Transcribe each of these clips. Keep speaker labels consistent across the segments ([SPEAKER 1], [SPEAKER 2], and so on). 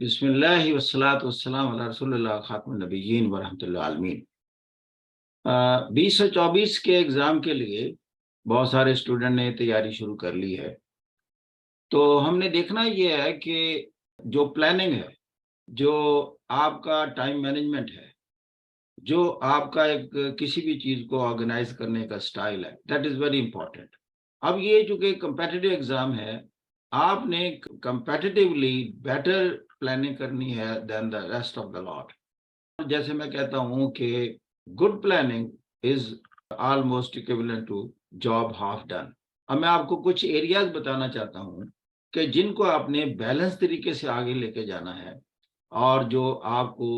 [SPEAKER 1] बिस्मिल्लाहि वस्सलातु वस्सलाम अला रसूलिल्लाह खातमुन नबिय्यीन व रहमतुल्लिल आलमीन। 2024 के एग्ज़ाम के लिए बहुत सारे स्टूडेंट ने तैयारी शुरू कर ली है। तो हमने देखना ये है कि जो प्लानिंग है, जो आपका टाइम मैनेजमेंट है, जो आपका एक किसी भी चीज़ को ऑर्गेनाइज करने का स्टाइल है, दैट इज़ वेरी इंपॉर्टेंट। अब ये चूँकि कम्पिटिटिव एग्ज़ाम है, आपने कम्पिटिटिवली बेटर प्लानिंग करनी है then the rest of the lot. जैसे मैं कहता हूँ कि good planning is almost equivalent to job half done. अब मैं आपको कुछ एरियाज बताना चाहता हूँ कि जिनको आपने बैलेंस तरीके से आगे लेके जाना है और जो आपको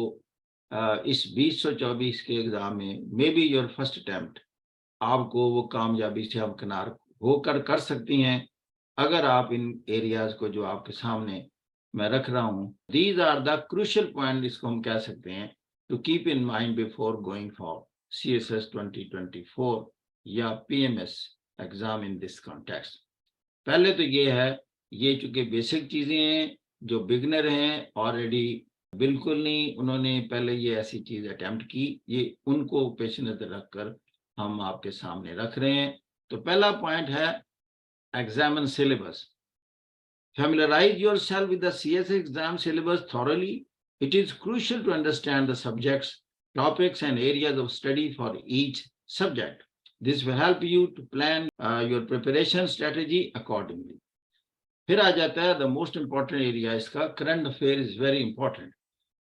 [SPEAKER 1] इस 2024 के एग्जाम में may be your first attempt आपको वो कामयाबी से हमकिनार होकर कर सकती हैं अगर आप इन एरियाज को जो आपके सामने मैं रख रहा हूँ। These are the crucial point, इसको हम कह सकते हैं to keep in mind before going for CSS 2024 या PMS exam in this context. पहले तो ये है, ये चूंकि बेसिक चीजें हैं, जो बिगनर हैं ऑलरेडी बिल्कुल नहीं उन्होंने पहले ये ऐसी चीज अटेम्प्ट की, ये उनको पेश नजर रखकर हम आपके सामने रख रहे हैं। तो पहला पॉइंट है examine syllabus. Familiarize yourself with the CS exam syllabus thoroughly. It is crucial to understand the subjects, topics, and areas of study for each subject. This will help you to plan your preparation strategy accordingly. फिर आ जाता है the most important area इसका, current affair is very important.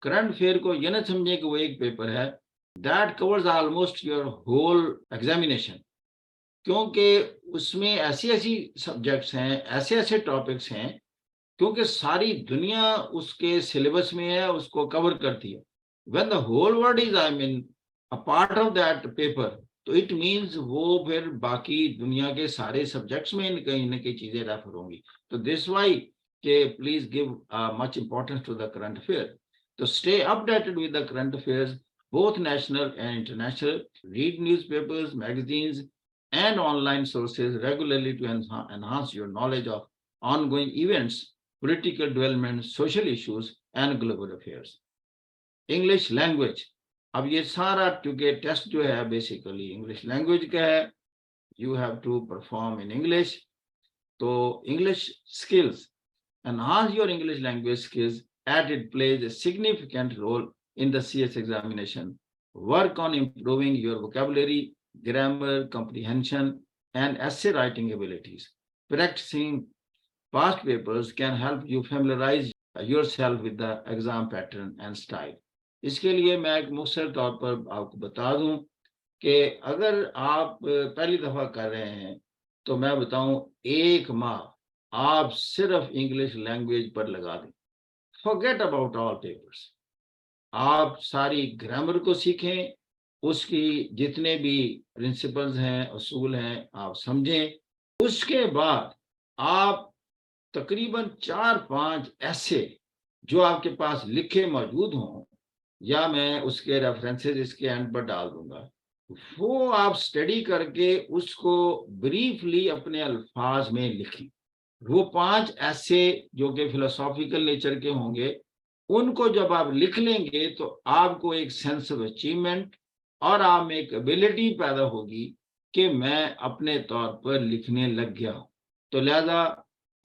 [SPEAKER 1] Current affair को यह ना समझे कि वो एक पेपर है, that covers almost your whole examination, क्योंकि उसमें ऐसी ऐसी सब्जेक्ट्स हैं, ऐसे ऐसे टॉपिक्स हैं, क्योंकि सारी दुनिया उसके सिलेबस में है, उसको कवर करती है। When the whole world is I mean a part of that paper, तो इट मीन्स वो फिर बाकी दुनिया के सारे सब्जेक्ट्स में कहीं ना कहीं चीजें रेफर होंगी। तो दिस वाई के please give much importance to the current affair. तो stay updated with the current affairs both national and international. Read newspapers, magazines, and online sources regularly to enhance your knowledge of ongoing events, political development, social issues, and global affairs. English language. अब ये सारा क्योंकि test जो है basically English language का है, you have to perform in English. तो English skills, enhance your English language skills as it plays a significant role in the CS examination. Work on improving your vocabulary, grammar, comprehension, and essay writing abilities. Practicing past papers can help you familiarize yourself with the exam pattern and style. इसके लिए मैं एक मुख्तसर तौर पर आपको बता दूं कि अगर आप पहली दफा कर रहे हैं तो मैं बताऊं, एक माह आप सिर्फ इंग्लिश लैंग्वेज पर लगा दें, फॉरगेट अबाउट ऑल पेपर्स। आप सारी ग्रामर को सीखें, उसकी जितने भी प्रिंसिपल्स हैं, उसूल हैं, आप समझें। उसके बाद आप तकरीबन 4-5 ऐसे जो आपके पास लिखे मौजूद हों, या मैं उसके रेफरेंसेस इसके एंड पर डाल दूंगा, वो आप स्टडी करके उसको ब्रीफली अपने अल्फाज में लिखें। वो 5 ऐसे जो कि फिलोसॉफिकल नेचर के होंगे, उनको जब आप लिख लेंगे तो आपको एक सेंस ऑफ अचीवमेंट और आप में एक एबिलिटी पैदा होगी कि मैं अपने तौर पर लिखने लग गया हूं। तो लिहाजा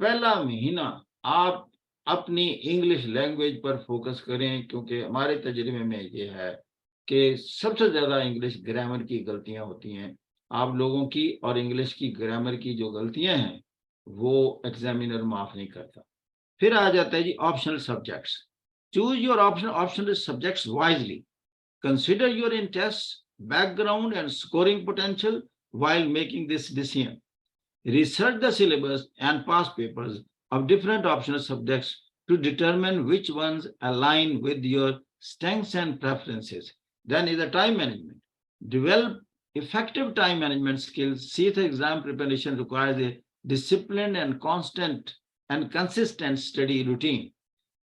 [SPEAKER 1] पहला महीना आप अपनी इंग्लिश लैंग्वेज पर फोकस करें, क्योंकि हमारे तजर्बे में ये है कि सबसे ज्यादा इंग्लिश ग्रामर की गलतियां होती हैं आप लोगों की, और इंग्लिश की ग्रामर की जो गलतियां हैं वो एग्जामिनर माफ नहीं करता। फिर आ जाता है जी optional subjects. Choose your optional subjects wisely. Consider your interests, background, and scoring potential while making this decision. Research the syllabus and past papers of different optional subjects to determine which ones align with your strengths and preferences. Then is the time management. Develop effective time management skills. CS exam preparation requires a disciplined and constant and consistent study routine.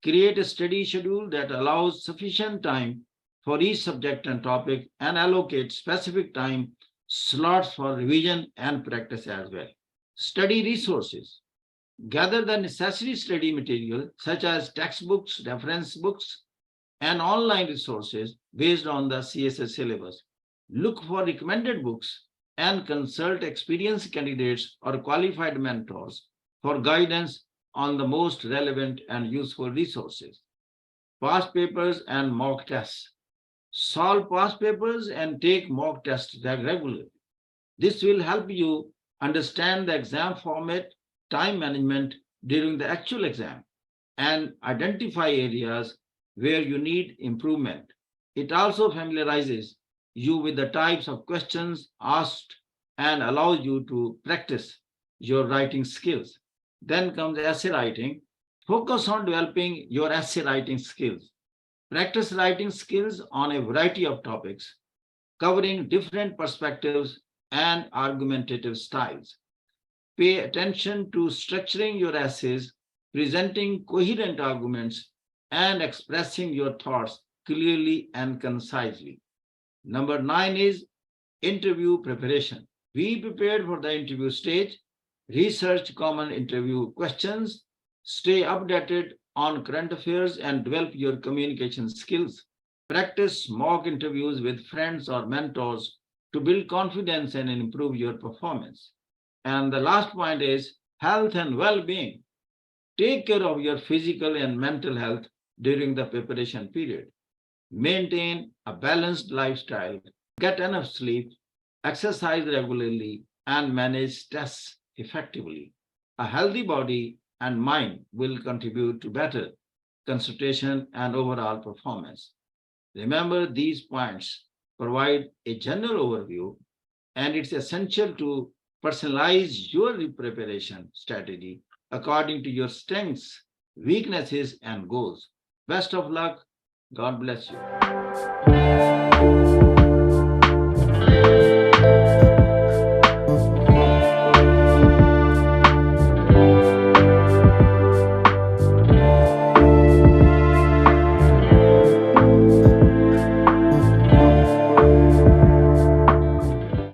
[SPEAKER 1] Create a study schedule that allows sufficient time for each subject and topic, and allocate specific time slots for revision and practice as well. Study resources. Gather the necessary study material such as textbooks, reference books, and online resources based on the CSS syllabus. Look for recommended books and consult experienced candidates or qualified mentors for guidance on the most relevant and useful resources. Past papers and mock tests. Solve past papers and take mock tests regularly. This will help you understand the exam format, time management during the actual exam, and identify areas where you need improvement. It also familiarizes you with the types of questions asked and allows you to practice your writing skills. Then comes essay writing. Focus on developing your essay writing skills. Practice writing skills on a variety of topics, covering different perspectives and argumentative styles. Pay attention to structuring your essays, presenting coherent arguments, and expressing your thoughts clearly and concisely. Number 9 is interview preparation. Be prepared for the interview stage. Research common interview questions. Stay updated on current affairs and develop your communication skills. Practice mock interviews with friends or mentors to build confidence and improve your performance. And the last point is health and well-being. Take care of your physical and mental health during the preparation period. Maintain a balanced lifestyle, get enough sleep, exercise regularly, and manage stress effectively. A healthy body and mind will contribute to better concentration and overall performance. Remember, these points provide a general overview, and it's essential to personalize your preparation strategy according to your strengths, weaknesses, and goals. Best of luck. God bless you.